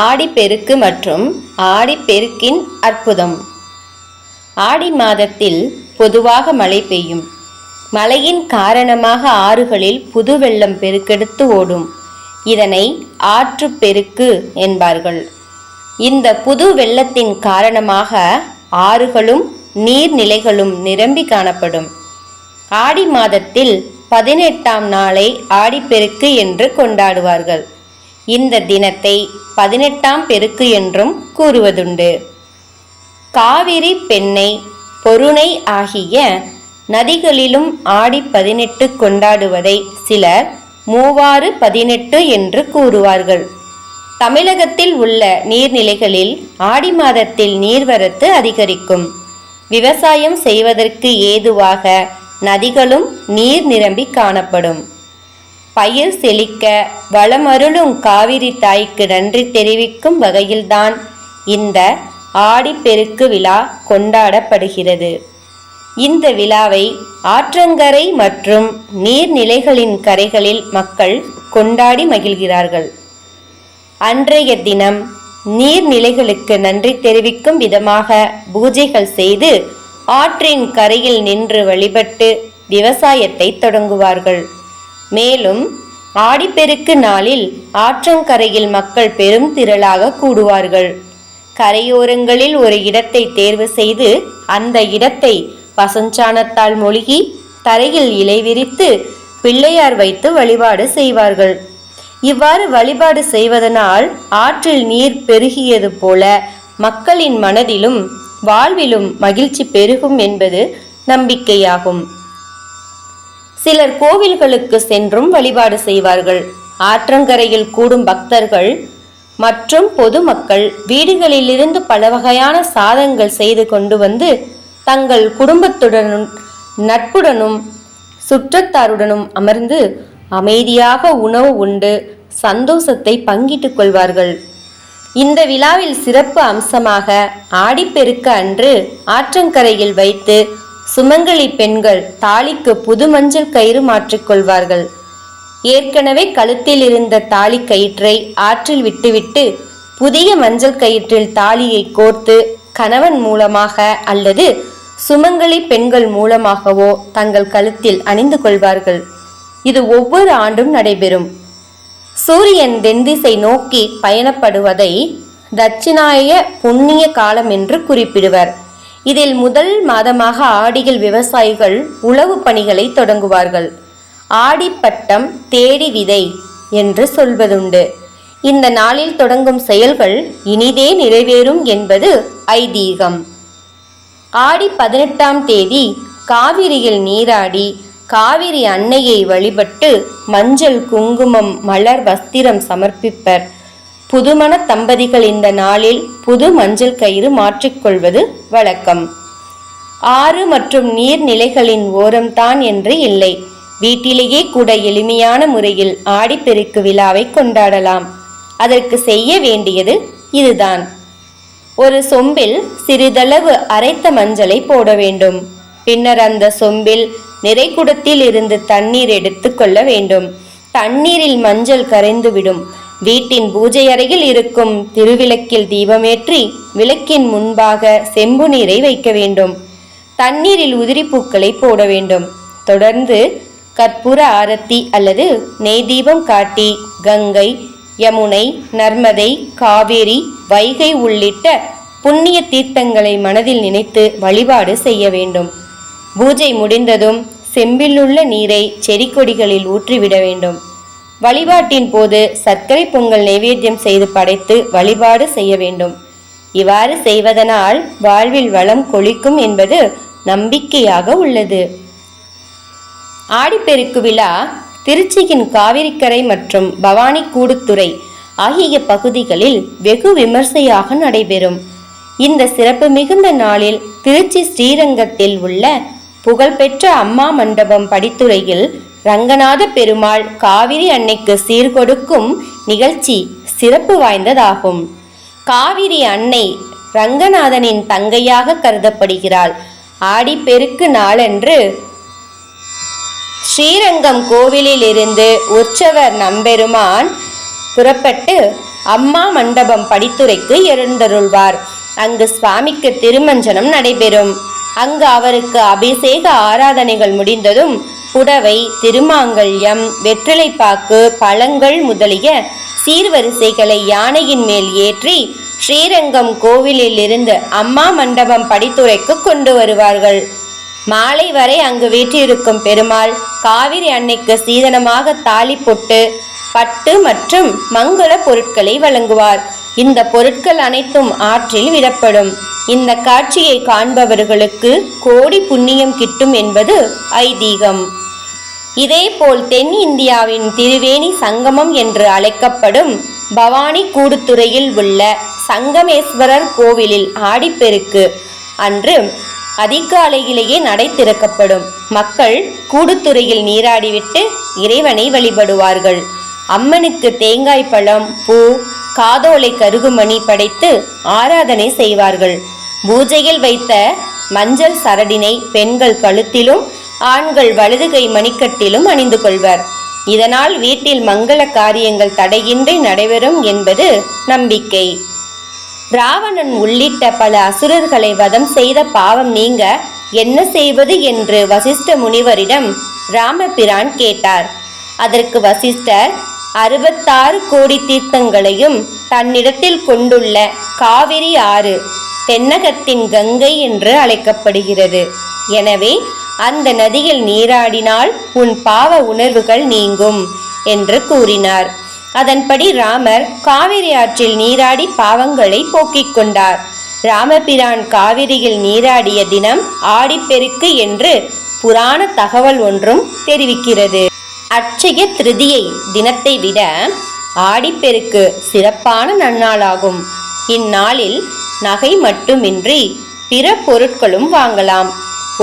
ஆடிப்பெருக்கு மற்றும் ஆடிப்பெருக்கின் அற்புதம். ஆடி மாதத்தில் பொதுவாக மழை பெய்யும். மழையின் காரணமாக ஆறுகளில் புது வெள்ளம் பெருக்கெடுத்து ஓடும். இதனை ஆற்றுப்பெருக்கு என்பார்கள். இந்த புது வெள்ளத்தின் காரணமாக ஆறுகளும் நீர்நிலைகளும் நிரம்பி காணப்படும். ஆடி மாதத்தில் 18ஆம் நாளை ஆடிப்பெருக்கு என்று கொண்டாடுவார்கள். இந்த தினத்தை 18ஆம் பெருக்கு என்றும் கூறுவதுண்டு. காவிரி, பெண்ணை, பொருணை ஆகிய நதிகளிலும் ஆடி 18 கொண்டாடுவதை சிலர் மூவாறு 18 என்று கூறுவார்கள். தமிழகத்தில் உள்ள நீர்நிலைகளில் ஆடி மாதத்தில் நீர்வரத்து அதிகரிக்கும். விவசாயம் செய்வதற்கு ஏதுவாக நதிகளும் நீர் நிரம்பி காணப்படும். பயிர் செழிக்க வளமருளும் காவிரி தாய்க்கு நன்றி தெரிவிக்கும் வகையில்தான் இந்த ஆடிப்பெருக்கு விழா கொண்டாடப்படுகிறது. இந்த விழாவை ஆற்றங்கரை மற்றும் நீர்நிலைகளின் கரைகளில் மக்கள் கொண்டாடி மகிழ்கிறார்கள். அன்றைய தினம் நீர்நிலைகளுக்கு நன்றி தெரிவிக்கும் விதமாக பூஜைகள் செய்து ஆற்றின் கரையில் நின்று வழிபட்டு விவசாயத்தை தொடங்குவார்கள். மேலும் ஆடிப்பெருக்கு நாளில் ஆற்றங்கரையில் மக்கள் பெரும் திரளாக கூடுவார்கள். கரையோரங்களில் ஒரு இடத்தை தேர்வு செய்து அந்த இடத்தை பசுஞ்சாணத்தால் மொழுகி தரையில் இலை விரித்து பிள்ளையார் வைத்து வழிபாடு செய்வார்கள். இவ்வாறு வழிபாடு செய்வதனால் ஆற்றில் நீர் பெருகியது போல மக்களின் மனதிலும் வாழ்விலும் மகிழ்ச்சி பெருகும் என்பது நம்பிக்கையாகும். சிலர் கோவில்களுக்கு சென்றும் வழிபாடு செய்வார்கள். ஆற்றங்கரையில் கூடும் பக்தர்கள் மற்றும் பொதுமக்கள் வீடுகளிலிருந்து பல வகையான சாதங்கள் செய்து கொண்டு வந்து தங்கள் குடும்பத்துடனும் நட்புடனும் சுற்றத்தாருடனும் அமர்ந்து அமைதியாக உணவு உண்டு சந்தோஷத்தை பங்கிட்டுக் கொள்வார்கள். இந்த விழாவில் சிறப்பு அம்சமாக ஆடிப்பெருக்கு அன்று ஆற்றங்கரையில் வைத்து சுமங்கலி பெண்கள் தாலிக்கு புது மஞ்சள் கயிறு மாற்றிக்கொள்வார்கள். ஏற்கனவே கழுத்தில் இருந்த தாலி கயிற்றை ஆற்றில் விட்டுவிட்டு புதிய மஞ்சள் கயிற்றில் தாலியை கோர்த்து கணவன் மூலமாக அல்லது சுமங்கலி பெண்கள் மூலமாகவோ தங்கள் கழுத்தில் அணிந்து கொள்வார்கள். இது ஒவ்வொரு ஆண்டும் நடைபெறும். சூரியன் தென்திசை நோக்கி பயணப்படுவதை தட்சிணாய புண்ணிய காலம் என்று குறிப்பிடுவர். இதில் முதல் மாதமாக ஆடியில் விவசாயிகள் உழவு பணிகளை தொடங்குவார்கள். ஆடிப்பட்டம் தேடி விதை என்று சொல்வதுண்டு. இந்த நாளில் தொடங்கும் செயல்கள் இனிதே நிறைவேறும் என்பது ஐதீகம். ஆடி 18ஆம் தேதி காவிரியில் நீராடி காவிரி அன்னையை வழிபட்டு மஞ்சள், குங்குமம், மலர், வஸ்திரம் சமர்ப்பிப்பர். புதுமண தம்பதிகள் இந்த நாளில் புது மஞ்சள் கயிறு மாற்றிக்கொள்வது வழக்கம். ஆறு மற்றும் நீர்நிலைகளின் ஓரம்தான் என்று இல்லை, வீட்டிலேயே கூட எளிமையான முறையில் ஆடிப்பெருக்கு விழாவை கொண்டாடலாம். அதற்கு செய்ய வேண்டியது இதுதான். ஒரு சொம்பில் சிறிதளவு அரைத்த மஞ்சளை போட வேண்டும். பின்னர் அந்த சொம்பில் நிறைகுடத்தில் இருந்து தண்ணீர் எடுத்து கொள்ள வேண்டும். தண்ணீரில் மஞ்சள் கரைந்துவிடும். வீட்டின் பூஜை அறையில் இருக்கும் திருவிளக்கில் தீபமேற்றி விளக்கின் முன்பாக செம்பு நீரை வைக்க வேண்டும். தண்ணீரில் உதிரிப்பூக்களை போட வேண்டும். தொடர்ந்து கற்பூர ஆரத்தி அல்லது நெய் தீபம் காட்டி கங்கை, யமுனை, நர்மதை, காவேரி, வைகை உள்ளிட்ட புண்ணிய தீர்த்தங்களை மனதில் நினைத்து வழிபாடு செய்ய வேண்டும். பூஜை முடிந்ததும் செம்பிலுள்ள நீரை செடி கொடிகளில் ஊற்றிவிட வேண்டும். வழிபாட்டின் போது சர்க்கரை பொங்கல் நைவேத்தியம் செய்து படைத்து வழிபாடு செய்ய வேண்டும். இவ்வாறு செய்வதனால் வாழ்வில் வளம் கொழிக்கும் என்பது நம்பிக்கையாக உள்ளது. ஆடிப்பெருக்கு விழா திருச்சியின் காவிரிக்கரை மற்றும் பவானி கூடுத்துறை ஆகிய பகுதிகளில் வெகு விமர்சையாக நடைபெறும். இந்த சிறப்பு மிகுந்த நாளில் திருச்சி ஸ்ரீரங்கத்தில் உள்ள புகழ்பெற்ற அம்மா மண்டபம் படித்துறையில் ரங்கநாத பெருமாள் காவிரி அன்னைக்கு சீர்கொடுக்கும் நிகழ்ச்சி சிறப்பு வாய்ந்ததாகும். காவிரி அன்னை ரங்கநாதனின் தங்கையாக கருதப்படுகிறாள். ஆடிப்பெருக்கு நாளன்று ஸ்ரீரங்கம் கோவிலில் இருந்து உற்சவர் நம்பெருமான் புறப்பட்டு அம்மா மண்டபம் படித்துறைக்கு எழுந்தருள்வார். அங்கு சுவாமிக்கு திருமஞ்சனம் நடைபெறும். அங்கு அவருக்கு அபிஷேக ஆராதனைகள் முடிந்ததும் புடவை, திருமாங்கல்யம், வெற்றிலைப்பாக்கு, பழங்கள் முதலிய சீர்வரிசைகளை யானையின் மேல் ஏற்றி ஸ்ரீரங்கம் கோவிலில் இருந்து அம்மா மண்டபம் படித்துறைக்கு கொண்டு வருவார்கள். மாலை வரை அங்கு வீற்றிருக்கும் பெருமாள் காவிரி அன்னைக்கு சீதனமாக தாலி பொட்டு, பட்டு மற்றும் மங்கள பொருட்களை வழங்குவார். இந்த பொருட்கள் அனைத்தும் ஆற்றில் விடப்படும். இந்த காட்சியை காண்பவர்களுக்கு கோடி புண்ணியம் கிட்டும் என்பது ஐதீகம். இதேபோல் தென் இந்தியாவின் திரிவேணி சங்கமம் என்று அழைக்கப்படும் பவானி கூடுதுறையில் உள்ள சங்கமேஸ்வரர் கோவிலில் ஆடிப்பெருக்கு அன்று அதிகாலையிலேயே நடை திறக்கப்படும். மக்கள் கூடுதுறையில் நீராடிவிட்டு இறைவனை வழிபடுவார்கள். அம்மனுக்கு தேங்காய் பழம், பூ, காதோலை கருகுமணி படைத்து ஆராதனை செய்வார்கள். பூஜையில் வைத்த மஞ்சள் சரடினை பெண்கள் கழுத்திலும் ஆண்கள் வலதுகை மணிக்கட்டிலும் அணிந்து கொள்வர். இதனால் வீட்டில் மங்கள காரியங்கள் தடையின்றி நடைபெறும் என்பது நம்பிக்கை. ராவணன் உள்ளிட்ட பல அசுரர்களை வதம் செய்த பாவம் நீங்க என்ன செய்வது என்று வசிஷ்ட முனிவரிடம் ராமபிரான் கேட்டார். அதற்கு வசிஷ்டர் 66 கோடி தீர்த்தங்களையும் தன்னிடத்தில் கொண்டுள்ள காவிரி ஆறு தென்னகத்தின் கங்கை என்று அழைக்கப்படுகிறது. எனவே அந்த நதியில் நீராடினால் உன் பாவ உணர்வுகள் நீங்கும் என்று கூறினார். அதன்படி ராமர் காவிரி ஆற்றில் நீராடி பாவங்களை போக்கிக் கொண்டார். ராமபிரான் காவிரியில் நீராடிய தினம் ஆடிப்பெருக்கு என்று புராண தகவல் ஒன்றும் தெரிவிக்கிறது. அட்சய திருதியை தினத்தை விட ஆடிப்பெருக்கு சிறப்பான நன்னாளாகும். இந்நாளில் நகை மட்டுமின்றி பிற பொருட்களும் வாங்கலாம்.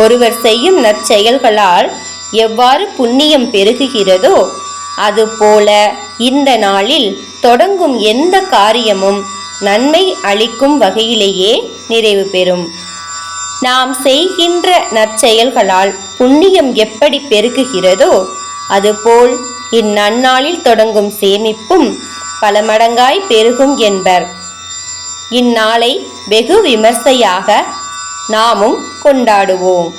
ஒருவர் செய்யும் நற்செயல்களால் எவ்வாறு புண்ணியம் பெருகுகிறதோ அதுபோல இந்த நாளில் தொடங்கும் எந்த காரியமும் நன்மை அளிக்கும் வகையிலேயே நிறைவு பெறும். நாம் செய்கின்ற நற்செயல்களால் புண்ணியம் எப்படி பெருகுகிறதோ அதுபோல் இந்நன்னாளில் தொடங்கும் சேமிப்பும் பல மடங்காய் பெருகும் என்பர். இந்நாளை வெகு விமர்சையாக நாமும் கொண்டாடுவோம்.